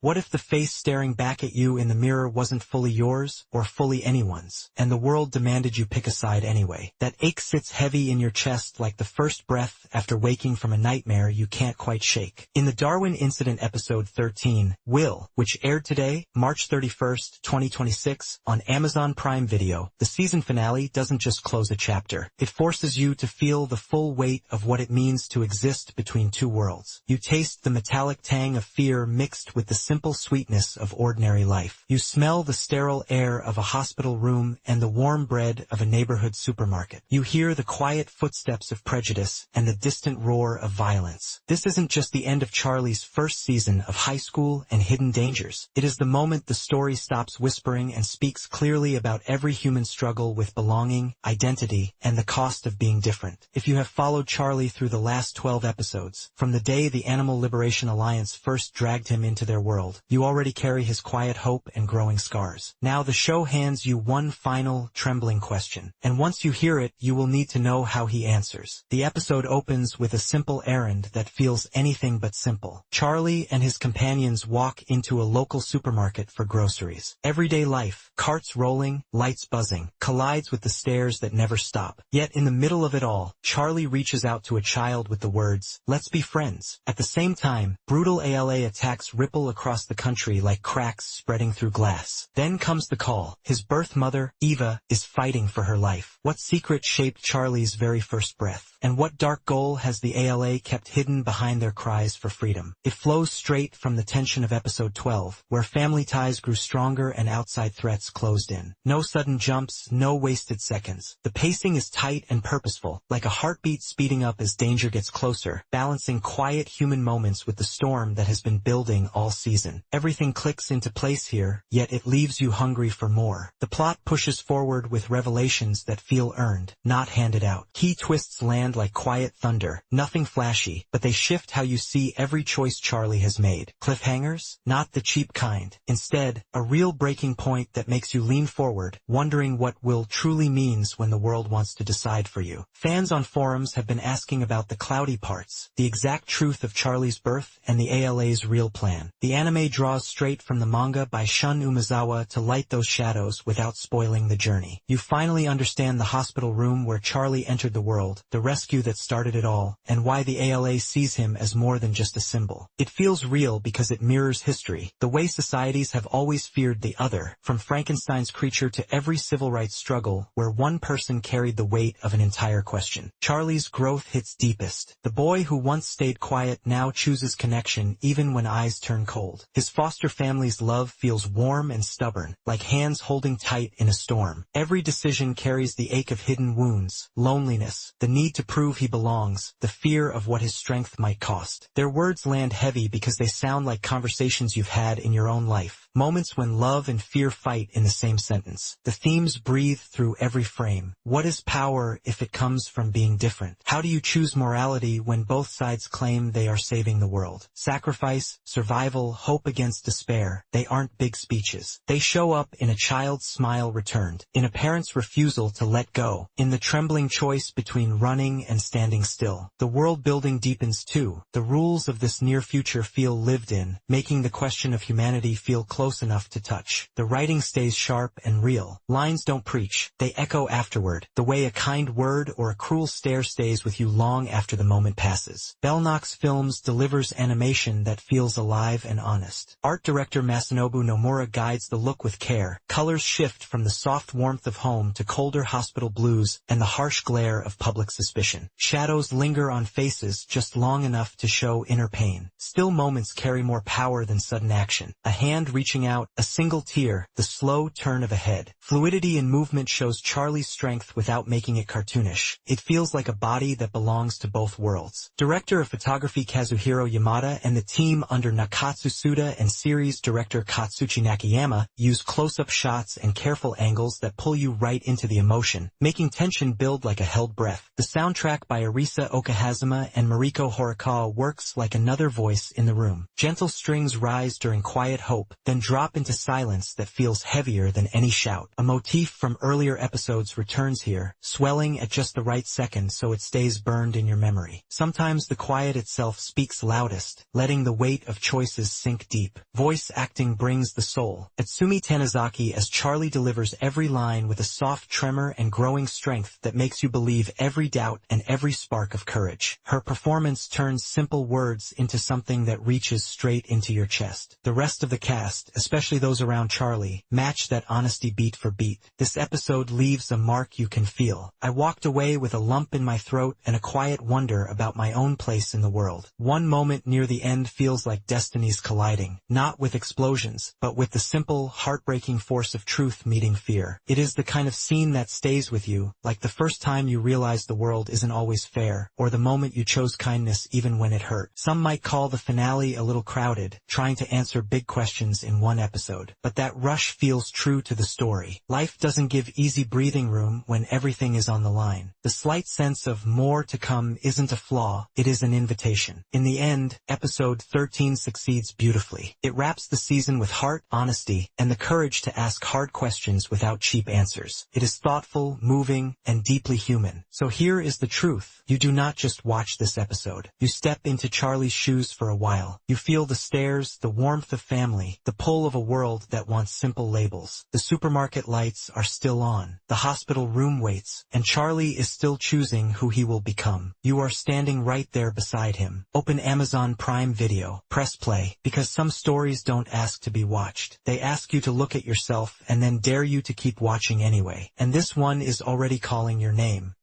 What if the face staring back at you in the mirror wasn't fully yours or fully anyone's, and the world demanded you pick a side anyway? That ache sits heavy in your chest like the first breath after waking from a nightmare you can't quite shake. In the Darwin Incident episode 13, Will, which aired today, March 31st, 2026, on Amazon Prime Video, the season finale doesn't just close a chapter. It forces you to feel the full weight of what it means to exist between two worlds. You taste the metallic tang of fear mixed with the simple sweetness of ordinary life. You smell the sterile air of a hospital room and the warm bread of a neighborhood supermarket. You hear the quiet footsteps of prejudice and the distant roar of violence. This isn't just the end of Charlie's first season of high school and hidden dangers. It is the moment the story stops whispering and speaks clearly about every human struggle with belonging, identity, and the cost of being different. If you have followed Charlie through the last 12 episodes, from the day the Animal Liberation Alliance first dragged him into their world, you already carry his quiet hope and growing scars. Now the show hands you one final, trembling question, and once you hear it, you will need to know how he answers. The episode opens with a simple errand that feels anything but simple. Charlie and his companions walk into a local supermarket for groceries. Everyday life, carts rolling, lights buzzing, collides with the stares that never stop. Yet in the middle of it all, Charlie reaches out to a child with the words, "Let's be friends." At the same time, brutal ALA attacks ripple across the country like cracks spreading through glass. Then comes the call. His birth mother, Eva, is fighting for her life. What secret shaped Charlie's very first breath? And what dark goal has the ALA kept hidden behind their cries for freedom? It flows straight from the tension of episode 12, where family ties grew stronger and outside threats closed in. No sudden jumps, no wasted seconds. The pacing is tight and purposeful, like a heartbeat speeding up as danger gets closer, balancing quiet human moments with the storm that has been building all season. Everything clicks into place here, yet it leaves you hungry for more. The plot pushes forward with revelations that feel earned, not handed out. Key twists land like quiet thunder, nothing flashy, but they shift how you see every choice Charlie has made. Cliffhangers? Not the cheap kind. Instead, a real breaking point that makes you lean forward, wondering what will truly means when the world wants to decide for you. Fans on forums have been asking about the cloudy parts, the exact truth of Charlie's birth, and the ALA's real plan. The anime draws straight from the manga by Shun Umezawa to light those shadows without spoiling the journey. You finally understand the hospital room where Charlie entered the world, the rescue that started it all, and why the ALA sees him as more than just a symbol. It feels real because it mirrors history, the way societies have always feared the other, from Frankenstein's creature to every civil rights struggle where one person carried the weight of an entire question. Charlie's growth hits deepest. The boy who once stayed quiet now chooses connection even when eyes turn cold. His foster family's love feels warm and stubborn, like hands holding tight in a storm. Every decision carries the ache of hidden wounds, loneliness, the need to prove he belongs, the fear of what his strength might cost. Their words land heavy because they sound like conversations you've had in your own life, moments when love and fear fight in the same sentence. The themes breathe through every frame. What is power if it comes from being different? How do you choose morality when both sides claim they are saving the world? Sacrifice, survival, hope against despair. They aren't big speeches. They show up in a child's smile returned, in a parent's refusal to let go, in the trembling choice between running and standing still. The world building deepens too. The rules of this near future feel lived in, making the question of humanity feel close enough to touch. The writing stays sharp and real. Lines don't preach. They echo afterward, the way a kind word or a cruel stare stays with you long after the moment passes. Bellnox Films delivers animation that feels alive and honest. Art director Masanobu Nomura guides the look with care. Colors shift from the soft warmth of home to colder hospital blues and the harsh glare of public suspicion. Shadows linger on faces just long enough to show inner pain. Still moments carry more power than sudden action. A hand reaching out, a single tear, the slow turn of a head. Fluidity in movement shows Charlie's strength without making it cartoonish. It feels like a body that belongs to both worlds. Director of photography Kazuhiro Yamada and the team under Nakatsu Suda and series director Katsuchi Nakayama use close-up shots and careful angles that pull you right into the emotion, making tension build like a held breath. The soundtrack by Arisa Okahazuma and Mariko Horikawa works like another voice in the room. Gentle strings rise during quiet hope, then then drop into silence that feels heavier than any shout. A motif from earlier episodes returns here, swelling at just the right second so it stays burned in your memory. Sometimes the quiet itself speaks loudest, letting the weight of choices sink deep. Voice acting brings the soul. Atsumi Tanizaki as Charlie delivers every line with a soft tremor and growing strength that makes you believe every doubt and every spark of courage. Her performance turns simple words into something that reaches straight into your chest. The rest of the cast, especially those around Charlie, match that honesty beat for beat. This episode leaves a mark you can feel. I walked away with a lump in my throat and a quiet wonder about my own place in the world. One moment near the end feels like destinies colliding, not with explosions, but with the simple, heartbreaking force of truth meeting fear. It is the kind of scene that stays with you, like the first time you realize the world isn't always fair, or the moment you chose kindness even when it hurt. Some might call the finale a little crowded, trying to answer big questions in one episode. But that rush feels true to the story. Life doesn't give easy breathing room when everything is on the line. The slight sense of more to come isn't a flaw, it is an invitation. In the end, episode 13 succeeds beautifully. It wraps the season with heart, honesty, and the courage to ask hard questions without cheap answers. It is thoughtful, moving, and deeply human. So here is the truth. You do not just watch this episode. You step into Charlie's shoes for a while. You feel the stares, the warmth of family, the pull of a world that wants simple labels. The supermarket lights are still on. The hospital room waits, and Charlie is still choosing who he will become. You are standing right there beside him. Open Amazon Prime Video. Press play, because some stories don't ask to be watched. They ask you to look at yourself and then dare you to keep watching anyway. And this one is already calling your name.